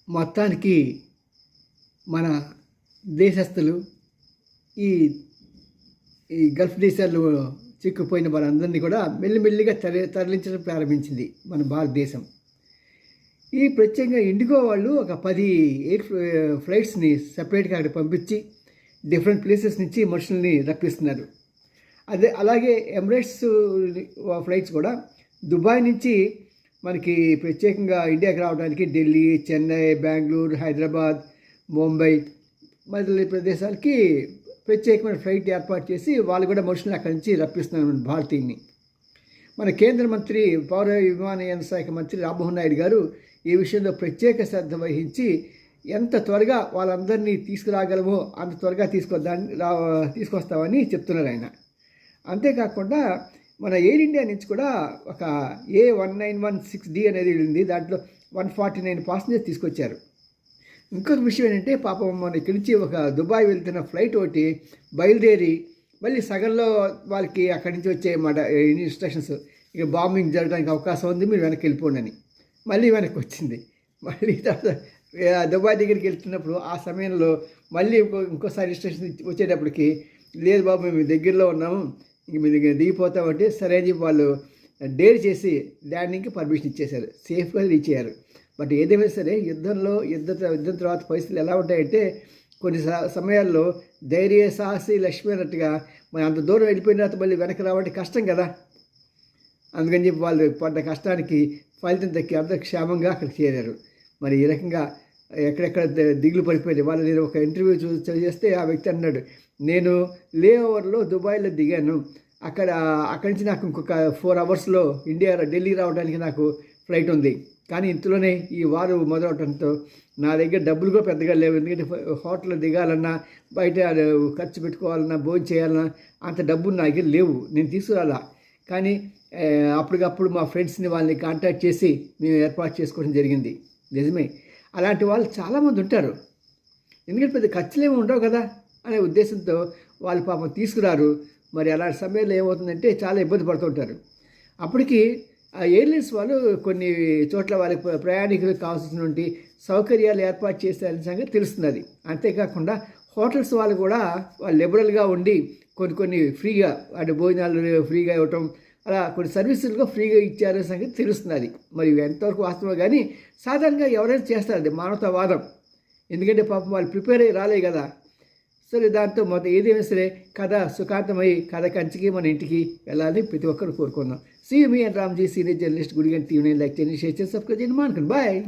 మొత్తానికి మన దేశస్తులు ఈ ఈ గల్ఫ్ దేశాల్లో చిక్కుపోయిన వారందరినీ కూడా మెల్లిమెల్లిగా తరలించడం ప్రారంభించింది మన భారతదేశం. ఈ ప్రత్యేకంగా ఇండిగో వాళ్ళు ఒక 10 ఎయిర్ ఫ్లైట్స్ని సపరేట్గా అక్కడ పంపించి డిఫరెంట్ ప్లేసెస్ నుంచి మనుషుల్ని రప్పిస్తున్నారు. అలాగే ఎమిరేట్స్ ఫ్లైట్స్ కూడా దుబాయ్ నుంచి మనకి ప్రత్యేకంగా ఇండియాకి రావడానికి ఢిల్లీ, చెన్నై, బెంగళూరు, హైదరాబాద్, ముంబై మొదలైన ప్రదేశాలకి ప్రత్యేకమైన ఫ్లైట్ ఏర్పాటు చేసి వాళ్ళు కూడా మనుషులను అక్కడి నుంచి రప్పిస్తున్నారు భారతీయుని. మన కేంద్ర మంత్రి పౌర విమానయాన శాఖ మంత్రి రామ్మోహన్ నాయుడు గారు ఈ విషయంలో ప్రత్యేక శ్రద్ధ వహించి ఎంత త్వరగా వాళ్ళందరినీ తీసుకురాగలమో అంత త్వరగా తీసుకొస్తామని చెప్తున్నారు ఆయన. అంతేకాకుండా మన ఎయిర్ ఇండియా నుంచి కూడా ఒక A1916D అనేది ఉంది. దాంట్లో 149 పాసెంజర్స్ తీసుకొచ్చారు. ఇంకొక విషయం ఏంటంటే పాపం మన ఇక్కడి నుంచి ఒక దుబాయ్ వెళ్తున్న ఫ్లైట్ ఒకటి బయలుదేరి మళ్ళీ సగంలో వాళ్ళకి అక్కడి నుంచి వచ్చే ఇన్స్ట్రక్షన్స్, ఇక బాంబింగ్ జరగడానికి అవకాశం ఉంది, మీరు వెనక్కి వెళ్ళిపోండి అని. మళ్ళీ వెనక్కి వచ్చింది. మళ్ళీ దుబాయ్ దగ్గరికి వెళ్తున్నప్పుడు ఆ సమయంలో మళ్ళీ ఇంకోసారి ఇన్స్ట్రక్షన్ వచ్చేటప్పటికి, లేదు బాబు మేము దగ్గరలో ఉన్నాము, ఇంక మీ దగ్గర దిగిపోతామంటే సరే అని చెప్పి వాళ్ళు డేర్ చేసి ల్యాండింగ్కి పర్మిషన్ ఇచ్చేశారు. సేఫ్గా రీచ్ అయ్యారు. బట్ ఏదేమైనా సరే యుద్ధం తర్వాత పరిస్థితులు ఎలా ఉంటాయంటే కొన్ని సమయాల్లో ధైర్య సాహసి లక్ష్మి అన్నట్టుగా మనం అంత దూరం వెళ్ళిపోయిన తర్వాత మళ్ళీ వెనక్కి రావడం కష్టం కదా. అందుకని చెప్పి వాళ్ళు పడ్డ కష్టానికి ఫలితం దక్కి అందరూ క్షేమంగా అక్కడికి చేరారు. మరి ఈ రకంగా ఎక్కడెక్కడ దిగులు పడిపోయింది వాళ్ళు. నేను ఒక ఇంటర్వ్యూ చేస్తే ఆ వ్యక్తి అన్నాడు, నేను లేఓవర్లో దుబాయ్లో దిగాను, అక్కడి నుంచి నాకు ఇంకొక 4 అవర్స్లో ఢిల్లీ రావడానికి నాకు ఫ్లైట్ ఉంది. కానీ ఇంతలోనే ఈ వారు మొదలవడంతో నా దగ్గర డబ్బులు కూడా పెద్దగా లేవు. ఎందుకంటే హోటల్లో దిగాలన్నా, బయట ఖర్చు పెట్టుకోవాలన్నా, భోజనం చేయాలన్నా అంత డబ్బులు నా దగ్గర లేవు, నేను తీసుకురాలా. కానీ అప్పటికప్పుడు మా ఫ్రెండ్స్ని వాళ్ళని కాంటాక్ట్ చేసి మేము ఏర్పాటు చేసుకోవడం జరిగింది. నిజమే, అలాంటి వాళ్ళు చాలామంది ఉంటారు. ఎందుకంటే పెద్ద ఖర్చులేమీ ఉండవు కదా అనే ఉద్దేశంతో వాళ్ళు పాపం తీసుకురారు. మరి అలాంటి సమయంలో ఏమవుతుందంటే చాలా ఇబ్బంది పడుతుంటారు. అప్పటికి ఆ ఎయిర్లైన్స్ వాళ్ళు కొన్ని చోట్ల వాళ్ళకి ప్రయాణికులకు కావాల్సినటువంటి సౌకర్యాలు ఏర్పాటు చేశారనే సంగతి తెలుస్తున్నది. అంతేకాకుండా హోటల్స్ వాళ్ళు కూడా వాళ్ళు లిబరల్గా ఉండి కొన్ని ఫ్రీగా అంటే భోజనాలు ఫ్రీగా ఇవ్వటం, అలా కొన్ని సర్వీసులుగా ఫ్రీగా ఇచ్చారనే సంగతి తెలుస్తున్నది. మరి ఎంతవరకు వాస్తవం కానీ సాధారణంగా ఎవరైనా చేస్తారండి మానవతావాదం. ఎందుకంటే పాపం వాళ్ళు ప్రిపేర్ అయ్యి రాలే కదా. సరే, దాంతో మొత్తం ఏదైనా సరే కథ సుఖాంతమై కథ కంచికి మన ఇంటికి వెళ్ళాలని ప్రతి ఒక్కరు కోరుకుందాం. See me and Ramji senior journalist Gudiganti TV like చేయండి, షేర్ చేసి సబ్స్క్రైబ్ చేయండి. మానుకోండి. బాయ్.